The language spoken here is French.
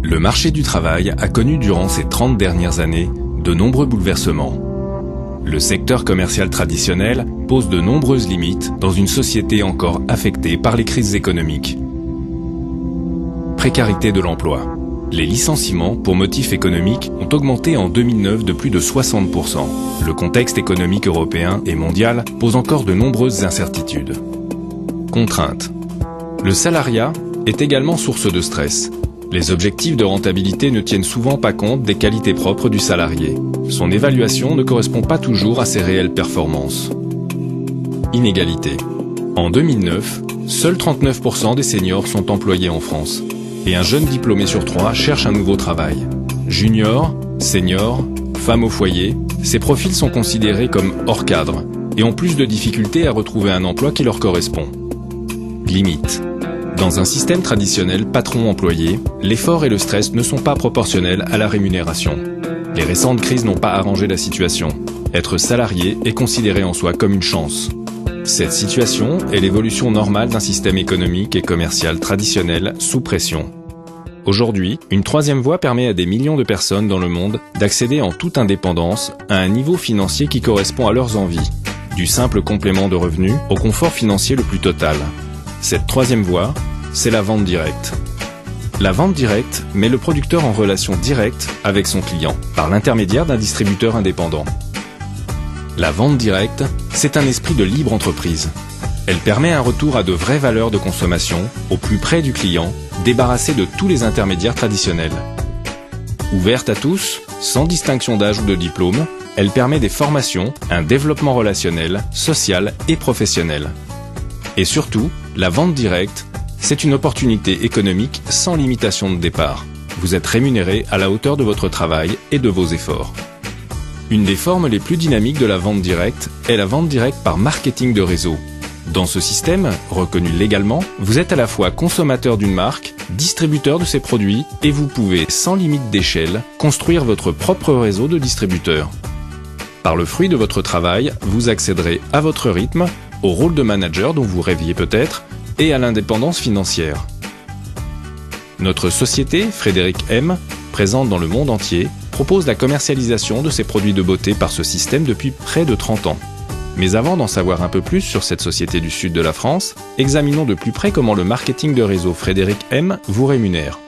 Le marché du travail a connu durant ces 30 dernières années de nombreux bouleversements. Le secteur commercial traditionnel pose de nombreuses limites dans une société encore affectée par les crises économiques. Précarité de l'emploi. Les licenciements pour motifs économiques ont augmenté en 2009 de plus de 60%. Le contexte économique européen et mondial pose encore de nombreuses incertitudes. Contraintes. Le salariat est également source de stress. Les objectifs de rentabilité ne tiennent souvent pas compte des qualités propres du salarié. Son évaluation ne correspond pas toujours à ses réelles performances. Inégalité. En 2009, seuls 39% des seniors sont employés en France. Et un jeune diplômé sur 3 cherche un nouveau travail. Junior, senior, femme au foyer, ces profils sont considérés comme hors cadre et ont plus de difficultés à retrouver un emploi qui leur correspond. Limite. Dans un système traditionnel patron-employé, l'effort et le stress ne sont pas proportionnels à la rémunération. Les récentes crises n'ont pas arrangé la situation. Être salarié est considéré en soi comme une chance. Cette situation est l'évolution normale d'un système économique et commercial traditionnel sous pression. Aujourd'hui, une troisième voie permet à des millions de personnes dans le monde d'accéder en toute indépendance à un niveau financier qui correspond à leurs envies, du simple complément de revenus au confort financier le plus total. Cette troisième voie, c'est la vente directe. La vente directe met le producteur en relation directe avec son client, par l'intermédiaire d'un distributeur indépendant. La vente directe, c'est un esprit de libre entreprise. Elle permet un retour à de vraies valeurs de consommation, au plus près du client, débarrassé de tous les intermédiaires traditionnels. Ouverte à tous, sans distinction d'âge ou de diplôme, elle permet des formations, un développement relationnel, social et professionnel. Et surtout, la vente directe, c'est une opportunité économique sans limitation de départ. Vous êtes rémunéré à la hauteur de votre travail et de vos efforts. Une des formes les plus dynamiques de la vente directe est la vente directe par marketing de réseau. Dans ce système, reconnu légalement, vous êtes à la fois consommateur d'une marque, distributeur de ses produits et vous pouvez, sans limite d'échelle, construire votre propre réseau de distributeurs. Par le fruit de votre travail, vous accéderez à votre rythme, au rôle de manager dont vous rêviez peut-être, et à l'indépendance financière. Notre société, Frédéric M, présente dans le monde entier, propose la commercialisation de ses produits de beauté par ce système depuis près de 30 ans. Mais avant d'en savoir un peu plus sur cette société du sud de la France, examinons de plus près comment le marketing de réseau Frédéric M vous rémunère.